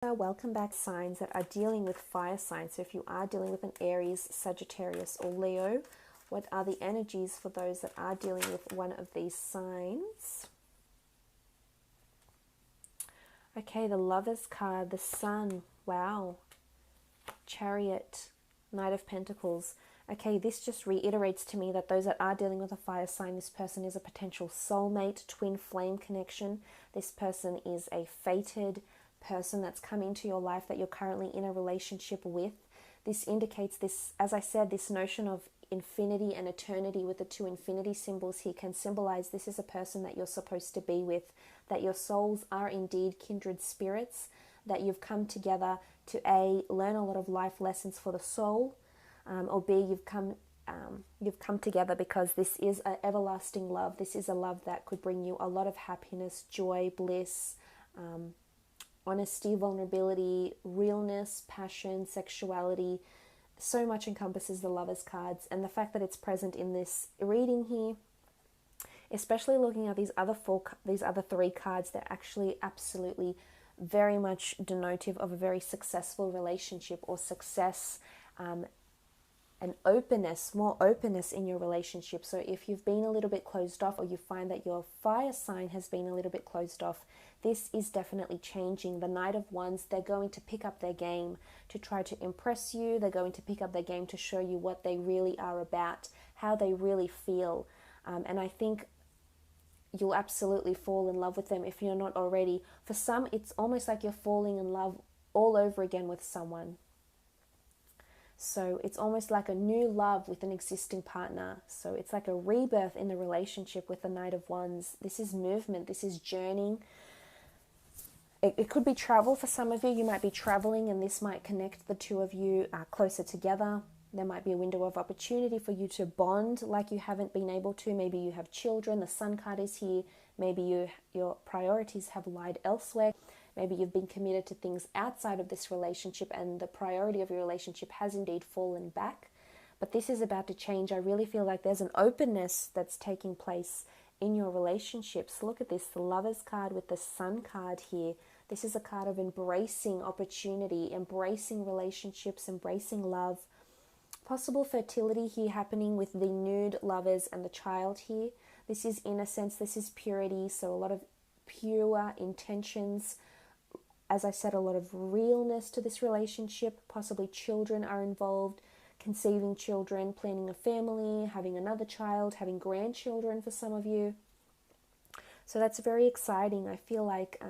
Welcome back, signs that are dealing with fire signs. So if you are dealing with an Aries, Sagittarius or Leo, what are the energies for those that are dealing with one of these signs? Okay, the Lovers card, the Sun, wow, Chariot, Knight of Pentacles. Okay, this just reiterates to me that those that are dealing with a fire sign, this person is a potential soulmate, twin flame connection. This person is a fated person that's come into your life that you're currently in a relationship with. This indicates this, as I said, this notion of infinity and eternity with the two infinity symbols here can symbolize this is a person that you're supposed to be with, that your souls are indeed kindred spirits, that you've come together to A, learn a lot of life lessons for the soul, or B, you've come together because this is an everlasting love. This is a love that could bring you a lot of happiness, joy, bliss, honesty, vulnerability, realness, passion, sexuality. So much encompasses the Lovers cards, and the fact that it's present in this reading here, especially looking at these other three cards, they're actually absolutely very much denotive of a very successful relationship or success, and openness, more openness in your relationship. So if you've been a little bit closed off, or you find that your fire sign has been a little bit closed off, this is definitely changing. The Knight of Wands, they're going to pick up their game to try to impress you. They're going to pick up their game to show you what they really are about, how they really feel. And I think you'll absolutely fall in love with them if you're not already. For some, it's almost like you're falling in love all over again with someone. So it's almost like a new love with an existing partner. So it's like a rebirth in the relationship with the Knight of Wands. This is movement. This is journeying. It could be travel for some of you. You might be traveling, and this might connect the two of you closer together. There might be a window of opportunity for you to bond like you haven't been able to. Maybe you have children. The Sun card is here. Maybe your priorities have lied elsewhere. Maybe you've been committed to things outside of this relationship, and the priority of your relationship has indeed fallen back. But this is about to change. I really feel like there's an openness that's taking place in your relationships. Look at this, the Lovers card with the Sun card here. This is a card of embracing opportunity, embracing relationships, embracing love. Possible fertility here happening with the nude lovers and the child here. This is innocence, this is purity, so a lot of pure intentions. As I said, a lot of realness to this relationship. Possibly children are involved, conceiving children, planning a family, having another child, having grandchildren for some of you. So that's very exciting. I feel like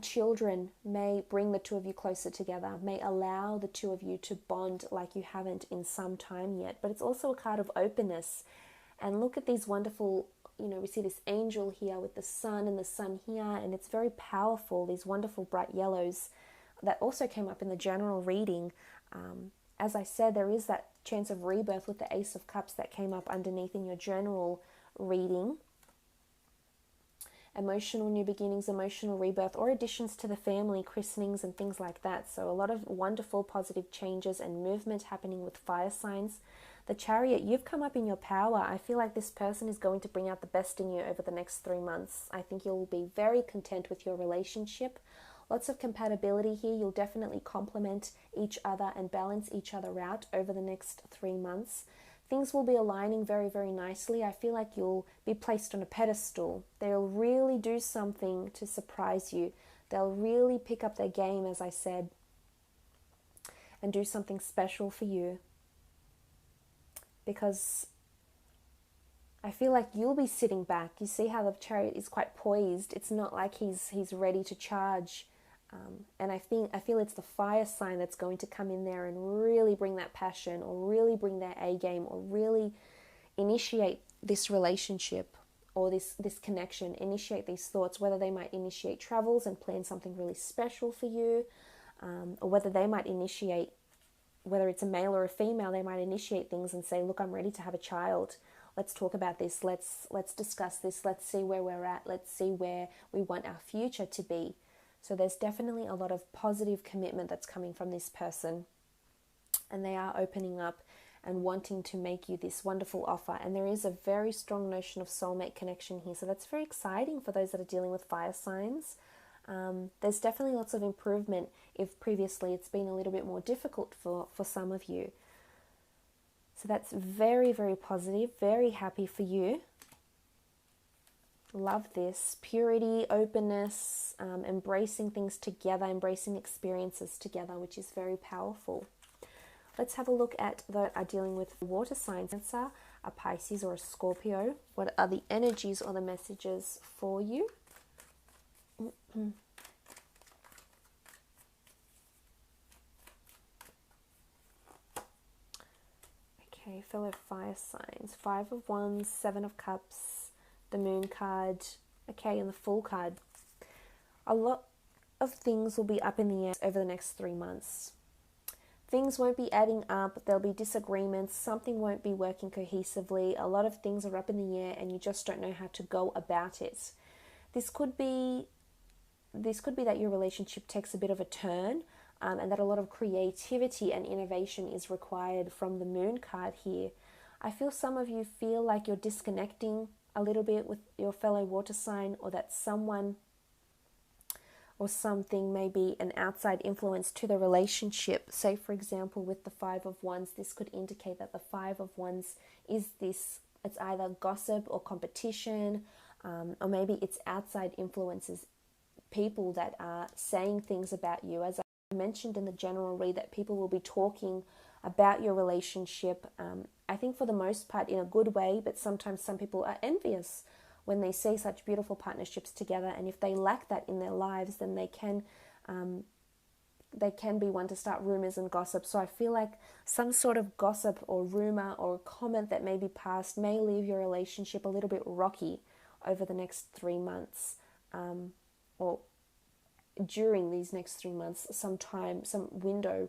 children may bring the two of you closer together, may allow the two of you to bond like you haven't in some time yet. But it's also a card of openness. And look at these wonderful, we see this angel here with the sun and the sun here, and it's very powerful, these wonderful bright yellows that also came up in the general reading. As I said, there is that chance of rebirth with the Ace of Cups that came up underneath in your general reading. Emotional new beginnings, emotional rebirth, or additions to the family, christenings and things like that. So a lot of wonderful positive changes and movement happening with fire signs. The Chariot, you've come up in your power. I feel like this person is going to bring out the best in you over the next 3 months. I think you'll be very content with your relationship. Lots of compatibility here. You'll definitely complement each other and balance each other out over the next 3 months. Things will be aligning very, very nicely. I feel like you'll be placed on a pedestal. They'll really do something to surprise you. They'll really pick up their game, as I said, and do something special for you. Because I feel like you'll be sitting back. You see how the Chariot is quite poised. It's not like he's ready to charge. And I feel it's the fire sign that's going to come in there and really bring that passion, or really bring their A game, or really initiate this relationship or this connection, initiate these thoughts, whether they might initiate travels and plan something really special for you, or whether they might initiate, whether it's a male or a female, they might initiate things and say, look, I'm ready to have a child. Let's talk about this. Let's discuss this. Let's see where we're at. Let's see where we want our future to be. So there's definitely a lot of positive commitment that's coming from this person. And they are opening up and wanting to make you this wonderful offer. And there is a very strong notion of soulmate connection here. So that's very exciting for those that are dealing with fire signs. There's definitely lots of improvement if previously it's been a little bit more difficult for some of you. So that's very, very positive. Very happy for you. Love this. Purity, openness, embracing things together, embracing experiences together, which is very powerful. Let's have a look at those are dealing with water signs. Cancer, a Pisces or a Scorpio. What are the energies or the messages for you? Okay, fellow fire signs. 5 of Wands, 7 of Cups, the Moon card. Okay, and the Fool card. A lot of things will be up in the air over the next 3 months. Things won't be adding up. There'll be disagreements. Something won't be working cohesively. A lot of things are up in the air and you just don't know how to go about it. This could be that your relationship takes a bit of a turn, and that a lot of creativity and innovation is required from the Moon card here. I feel some of you feel like you're disconnecting a little bit with your fellow water sign, or that someone or something may be an outside influence to the relationship. Say, for example, with the 5 of Wands, this could indicate that the 5 of Wands is this, it's either gossip or competition, or maybe it's outside influences, people that are saying things about you. As I mentioned in the general read, that people will be talking about your relationship, I think for the most part in a good way, but sometimes some people are envious when they see such beautiful partnerships together, and if they lack that in their lives, then they can be one to start rumors and gossip. So I feel like some sort of gossip or rumor or comment that may be passed may leave your relationship a little bit rocky over the next 3 months, or during these next 3 months. Some window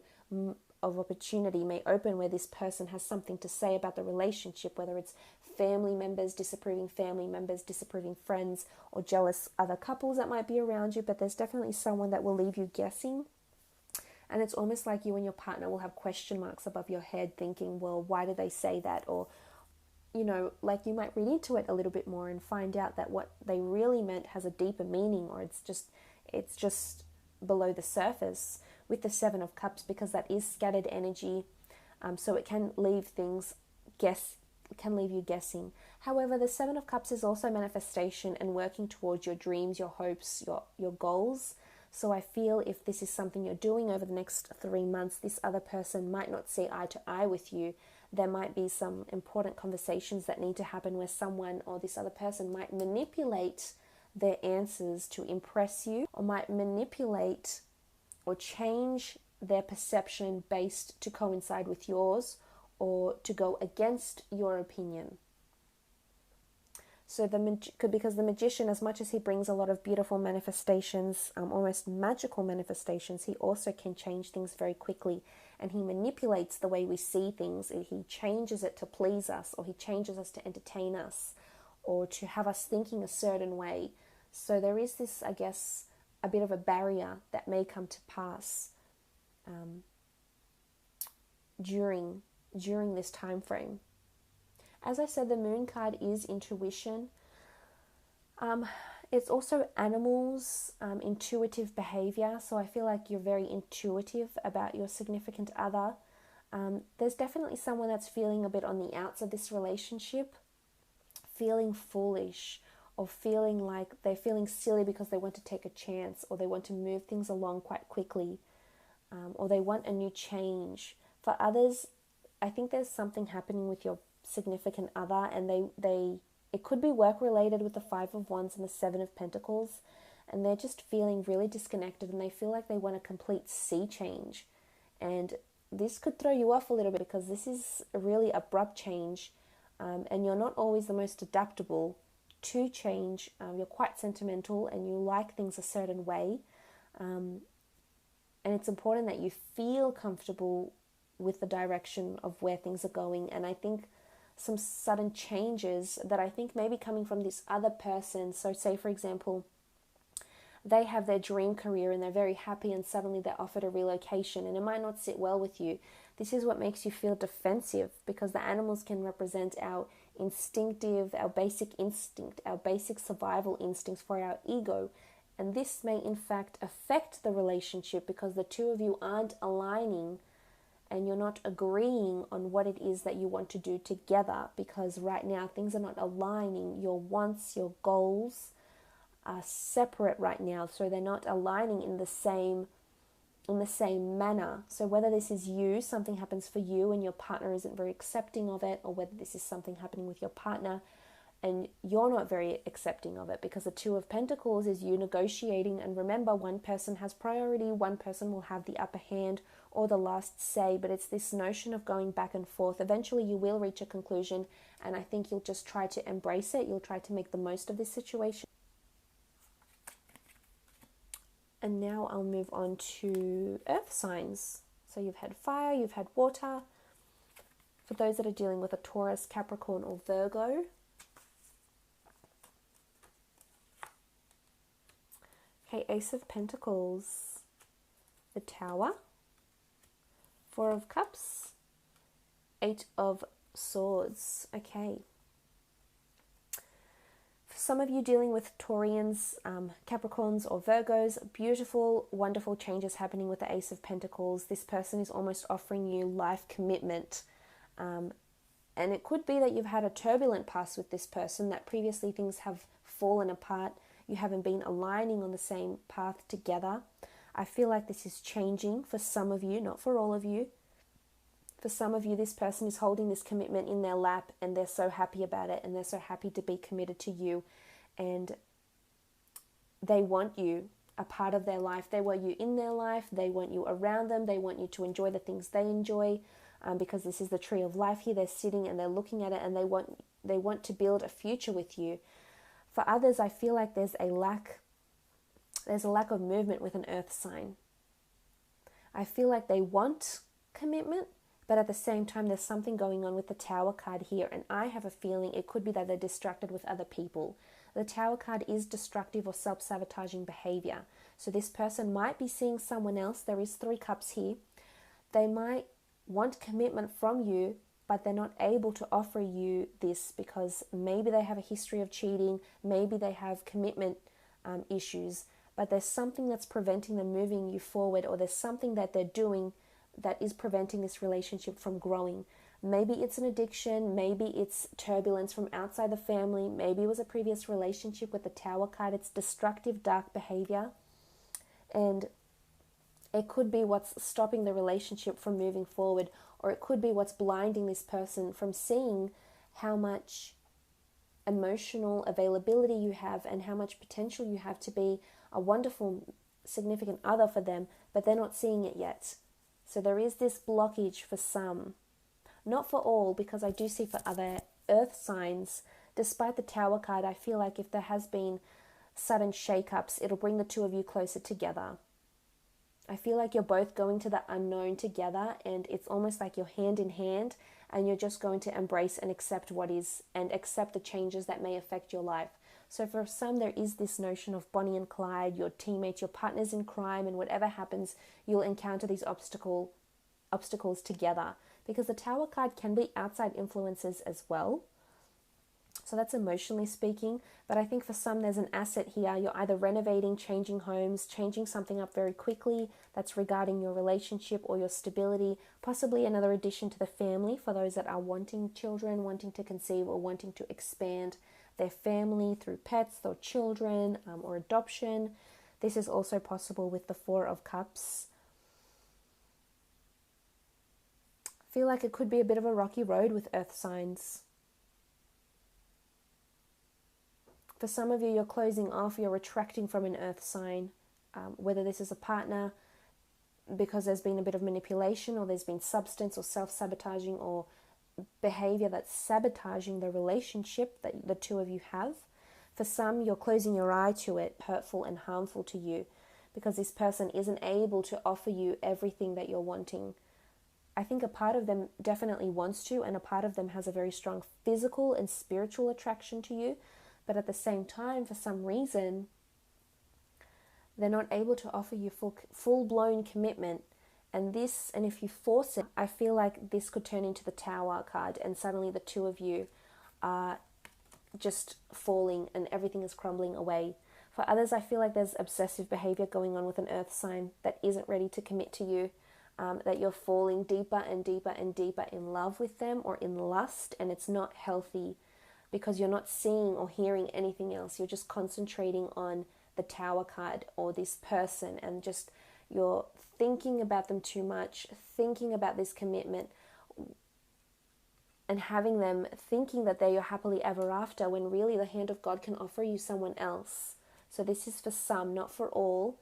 of opportunity may open where this person has something to say about the relationship, whether it's family members disapproving friends, or jealous other couples that might be around you. But there's definitely someone that will leave you guessing, and it's almost like you and your partner will have question marks above your head, thinking, well, why did they say that? Or, like you might read into it a little bit more and find out that what they really meant has a deeper meaning, or it's just below the surface with the 7 of Cups, because that is scattered energy. So it can leave you guessing. However, the 7 of Cups is also manifestation and working towards your dreams, your hopes, your goals. So I feel if this is something you're doing over the next 3 months, this other person might not see eye to eye with you. There might be some important conversations that need to happen where someone or this other person might manipulate their answers to impress you, or might manipulate or change their perception based to coincide with yours, or to go against your opinion. So because the magician, as much as he brings a lot of beautiful manifestations, almost magical manifestations, he also can change things very quickly, and he manipulates the way we see things. He changes it to please us, or he changes us to entertain us, or to have us thinking a certain way. So there is this, I guess, a bit of a barrier that may come to pass during this time frame. As I said, the Moon card is intuition. It's also animals, intuitive behavior. So I feel like you're very intuitive about your significant other. There's definitely someone that's feeling a bit on the outs of this relationship, feeling foolish, or feeling like they're feeling silly because they want to take a chance, or they want to move things along quite quickly, or they want a new change. For others, I think there's something happening with your significant other, and it could be work related with the 5 of Wands and the 7 of Pentacles, and they're just feeling really disconnected, and they feel like they want a complete sea change. And this could throw you off a little bit, because this is a really abrupt change, and you're not always the most adaptable to change. You're quite sentimental and you like things a certain way, and it's important that you feel comfortable with the direction of where things are going. And I think some sudden changes that I think may be coming from this other person. So say, for example, they have their dream career and they're very happy, and suddenly they're offered a relocation, and it might not sit well with you. This is what makes you feel defensive, because the animals can represent our instinctive, our basic instinct, our basic survival instincts for our ego. And this may in fact affect the relationship because the two of you aren't aligning and you're not agreeing on what it is that you want to do together, because right now things are not aligning. Your wants, your goals are separate right now, so they're not aligning in the same manner. So whether this is you, something happens for you and your partner isn't very accepting of it, or whether this is something happening with your partner and you're not very accepting of it, because the Two of Pentacles is you negotiating. And remember, one person has priority, one person will have the upper hand or the last say, but it's this notion of going back and forth. Eventually you will reach a conclusion, and I think you'll just try to embrace it. You'll try to make the most of this situation. And now I'll move on to earth signs. So you've had fire, you've had water. For those that are dealing with a Taurus, Capricorn, or Virgo, okay, Ace of Pentacles, the Tower, Four of Cups, Eight of Swords. Okay. For some of you dealing with Taurians, Capricorns, or Virgos, beautiful, wonderful changes happening with the Ace of Pentacles. This person is almost offering you life commitment. And it could be that you've had a turbulent past with this person, that previously things have fallen apart. You haven't been aligning on the same path together. I feel like this is changing for some of you, not for all of you. For some of you, this person is holding this commitment in their lap and they're so happy about it, and they're so happy to be committed to you, and they want you a part of their life. They want you in their life. They want you around them. They want you to enjoy the things they enjoy, because this is the tree of life here. They're sitting and they're looking at it, and they want to build a future with you. For others, I feel like there's a lack of movement with an earth sign. I feel like they want commitment, but at the same time, there's something going on with the Tower card here, and I have a feeling it could be that they're distracted with other people. The Tower card is destructive or self-sabotaging behavior. So this person might be seeing someone else. There is Three Cups here. They might want commitment from you, but they're not able to offer you this because maybe they have a history of cheating, maybe they have commitment issues, but there's something that's preventing them moving you forward, or there's something that they're doing that is preventing this relationship from growing. Maybe it's an addiction, maybe it's turbulence from outside the family, maybe it was a previous relationship with the Tower card. It's destructive, dark behavior, and it could be what's stopping the relationship from moving forward, or it could be what's blinding this person from seeing how much emotional availability you have and how much potential you have to be a wonderful, significant other for them, but they're not seeing it yet. So there is this blockage for some, not for all, because I do see for other earth signs, despite the Tower card, I feel like if there has been sudden shake-ups, it'll bring the two of you closer together. I feel like you're both going to the unknown together, and it's almost like you're hand in hand, and you're just going to embrace and accept what is, and accept the changes that may affect your life. So for some, there is this notion of Bonnie and Clyde, your teammates, your partners in crime, and whatever happens, you'll encounter these obstacles together, because the Tower card can be outside influences as well. So that's emotionally speaking, but I think for some there's an asset here. You're either renovating, changing homes, changing something up very quickly that's regarding your relationship or your stability, possibly another addition to the family for those that are wanting children, wanting to conceive, or wanting to expand their family through pets or children, or adoption. This is also possible with the Four of Cups. I feel like it could be a bit of a rocky road with earth signs. For some of you, you're closing off, you're retracting from an earth sign, whether this is a partner because there's been a bit of manipulation, or there's been substance or self-sabotaging or behavior that's sabotaging the relationship that the two of you have. For some, you're closing your eye to it, hurtful and harmful to you, because this person isn't able to offer you everything that you're wanting. I think a part of them definitely wants to, and a part of them has a very strong physical and spiritual attraction to you. But at the same time, for some reason, they're not able to offer you full-blown commitment. And if you force it, I feel like this could turn into the Tower card, and suddenly the two of you are just falling and everything is crumbling away. For others, I feel like there's obsessive behavior going on with an earth sign that isn't ready to commit to you, that you're falling deeper and deeper and deeper in love with them or in lust, and it's not healthy because you're not seeing or hearing anything else. You're just concentrating on the Tower card or this person, and just you're thinking about them too much, thinking about this commitment, and having them thinking that they're your happily ever after, when really the hand of God can offer you someone else. So this is for some, not for all,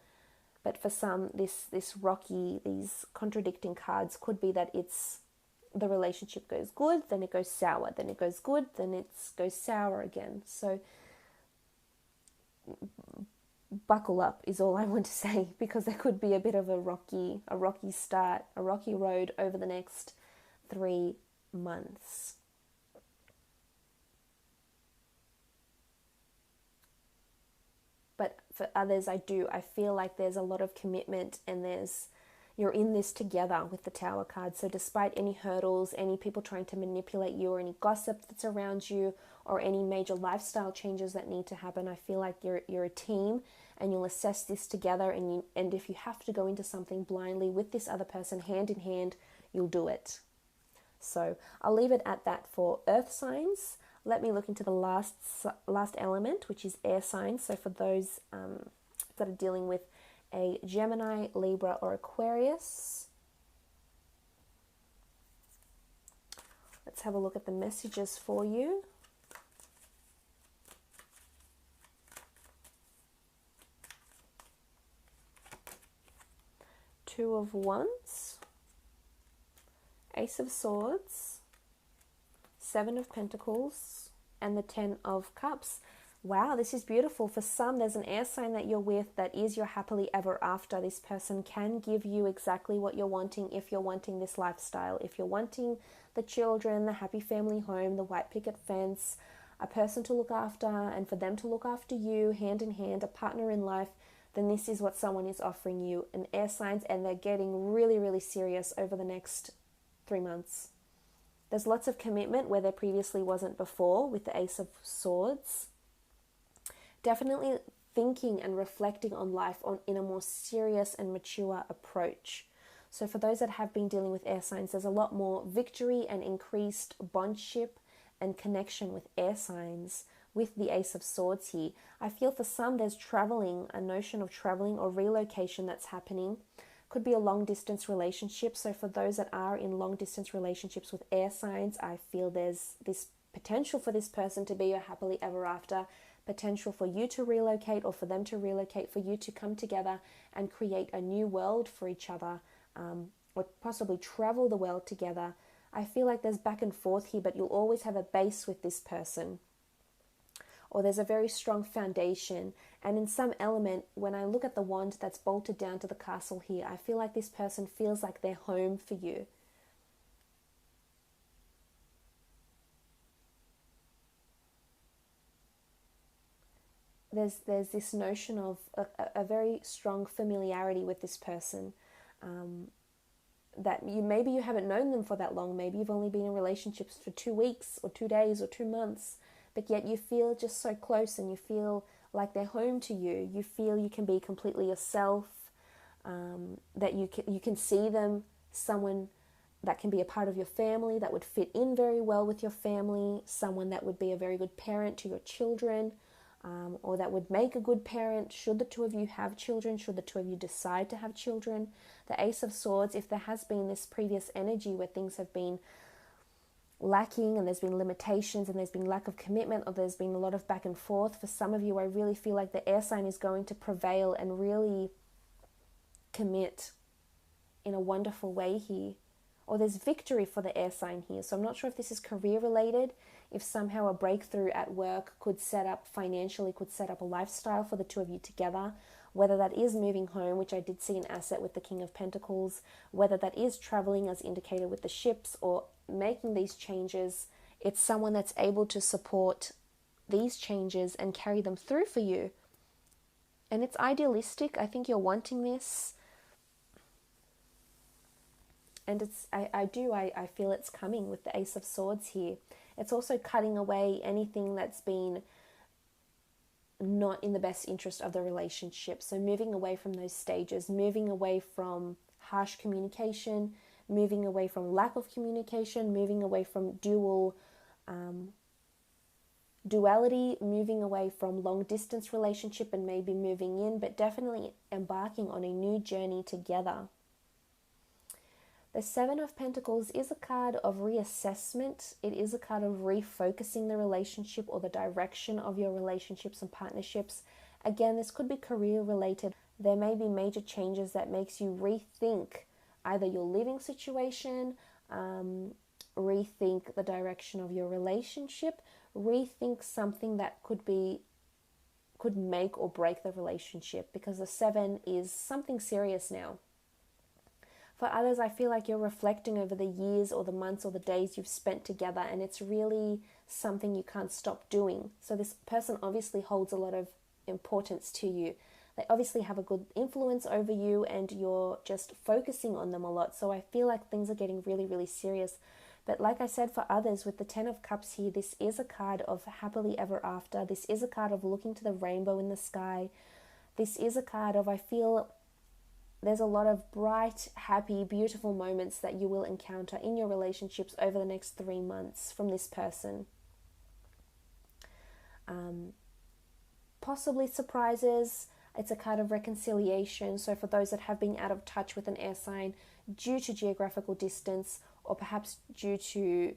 but for some, this rocky, these contradicting cards could be that it's the relationship goes good, then it goes sour, then it goes good, then it goes sour again. So buckle up is all I want to say, because there could be a bit of a rocky start, a rocky road over the next 3 months. But for others, I feel like there's a lot of commitment, and you're in this together with the Tower card. So despite any hurdles, any people trying to manipulate you, or any gossip that's around you, or any major lifestyle changes that need to happen, I feel like you're a team, and you'll assess this together. And if you have to go into something blindly with this other person, hand in hand, you'll do it. So I'll leave it at that for earth signs. Let me look into the last element, which is air signs. So for those that are dealing with a Gemini, Libra, or Aquarius, let's have a look at the messages for you. Two of Wands, Ace of Swords, Seven of Pentacles, and the 10 of Cups. Wow, this is beautiful. For some, there's an air sign that you're with that is your happily ever after. This person can give you exactly what you're wanting if you're wanting this lifestyle. If you're wanting the children, the happy family home, the white picket fence, a person to look after, and for them to look after you, hand in hand, a partner in life, then this is what someone is offering you, an air signs, and they're getting really, really serious over the next 3 months. There's lots of commitment where there previously wasn't before with the Ace of Swords. Definitely thinking and reflecting on life in a more serious and mature approach. So for those that have been dealing with air signs, there's a lot more victory and increased bondship and connection with air signs with the Ace of Swords here. I feel for some there's traveling, a notion of traveling or relocation that's happening. Could be a long distance relationship. So for those that are in long distance relationships with air signs, I feel there's this potential for this person to be your happily ever after, potential for you to relocate or for them to relocate, for you to come together and create a new world for each other, or possibly travel the world together. I feel like there's back and forth here, but you'll always have a base with this person, or there's a very strong foundation. And in some element, when I look at the wand that's bolted down to the castle here, I feel like this person feels like they're home for you. There's this notion of a very strong familiarity with this person, that maybe you haven't known them for that long. Maybe you've only been in relationships for 2 weeks or 2 days or 2 months, but yet you feel just so close, and you feel like they're home to you. You feel you can be completely yourself, that you can see them, someone that can be a part of your family, that would fit in very well with your family, someone that would be a very good parent to your children, or that would make a good parent should the two of you have children, should the two of you decide to have children. The Ace of Swords, if there has been this previous energy where things have been lacking and there's been limitations and there's been lack of commitment, or there's been a lot of back and forth, for some of you, I really feel like the air sign is going to prevail and really commit in a wonderful way here. Or there's victory for the air sign here. So I'm not sure if this is career related, if somehow a breakthrough at work could set up financially, could set up a lifestyle for the two of you together, whether that is moving home, which I did see an asset with the King of Pentacles, whether that is traveling as indicated with the ships, or making these changes. It's someone that's able to support these changes and carry them through for you. And it's idealistic. I think you're wanting this. And I feel it's coming with the Ace of Swords here. It's also cutting away anything that's been not in the best interest of the relationship. So moving away from those stages, moving away from harsh communication, moving away from lack of communication, moving away from duality, moving away from long distance relationship and maybe moving in, but definitely embarking on a new journey together. The Seven of Pentacles is a card of reassessment. It is a card of refocusing the relationship or the direction of your relationships and partnerships. Again, this could be career related. There may be major changes that makes you rethink either your living situation, rethink the direction of your relationship, rethink something that could make or break the relationship, because the 7 is something serious now. For others, I feel like you're reflecting over the years or the months or the days you've spent together, and it's really something you can't stop doing. So this person obviously holds a lot of importance to you. They obviously have a good influence over you, and you're just focusing on them a lot. So I feel like things are getting really, really serious. But like I said, for others, with the 10 of Cups here, this is a card of happily ever after. This is a card of looking to the rainbow in the sky. This is a card of, I feel, there's a lot of bright, happy, beautiful moments that you will encounter in your relationships over the next 3 months from this person. Possibly surprises. It's a card of reconciliation. So for those that have been out of touch with an air sign due to geographical distance, or perhaps due to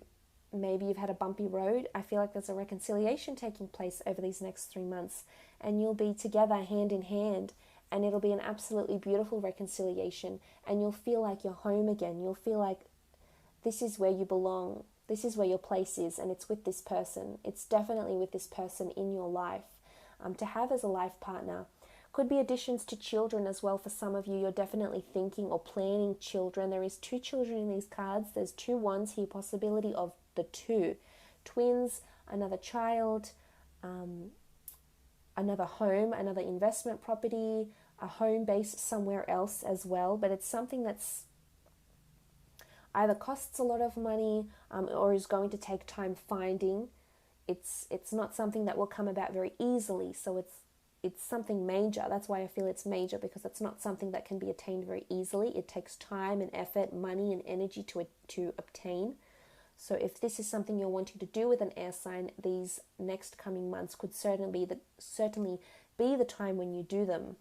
maybe you've had a bumpy road, I feel like there's a reconciliation taking place over these next 3 months, and you'll be together hand in hand, and it'll be an absolutely beautiful reconciliation, and you'll feel like you're home again. You'll feel like this is where you belong. This is where your place is, and it's with this person. It's definitely with this person in your life to have as a life partner. Could be additions to children as well for some of you. You're definitely thinking or planning children. There is 2 children in these cards. There's 2 wands here, possibility of the 2. Twins, another child, another home, another investment property, a home base somewhere else as well. But it's something that's either costs a lot of money or is going to take time finding. It's not something that will come about very easily. So it's something major. That's why I feel it's major, because it's not something that can be attained very easily. It takes time and effort, money and energy to obtain. So if this is something you're wanting to do with an air sign, these next coming months could certainly be the time when you do them.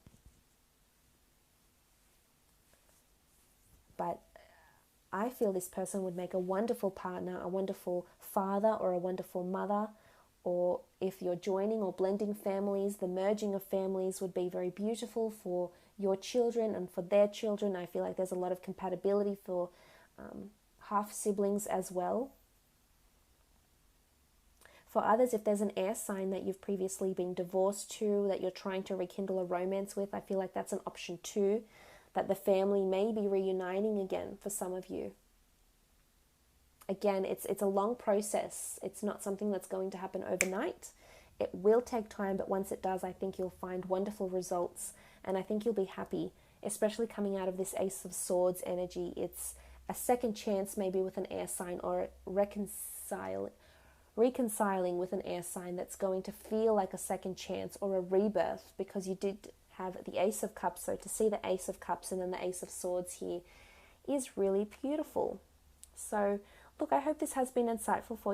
But I feel this person would make a wonderful partner, a wonderful father or a wonderful mother. Or if you're joining or blending families, the merging of families would be very beautiful for your children and for their children. I feel like there's a lot of compatibility for half siblings as well. For others, if there's an air sign that you've previously been divorced to, that you're trying to rekindle a romance with, I feel like that's an option too, that the family may be reuniting again for some of you. Again, it's a long process. It's not something that's going to happen overnight. It will take time, but once it does, I think you'll find wonderful results, and I think you'll be happy, especially coming out of this Ace of Swords energy. It's a second chance maybe with an air sign, or reconciling with an air sign that's going to feel like a second chance or a rebirth, because you did have the Ace of Cups. So to see the Ace of Cups and then the Ace of Swords here is really beautiful. So look, I hope this has been insightful for you.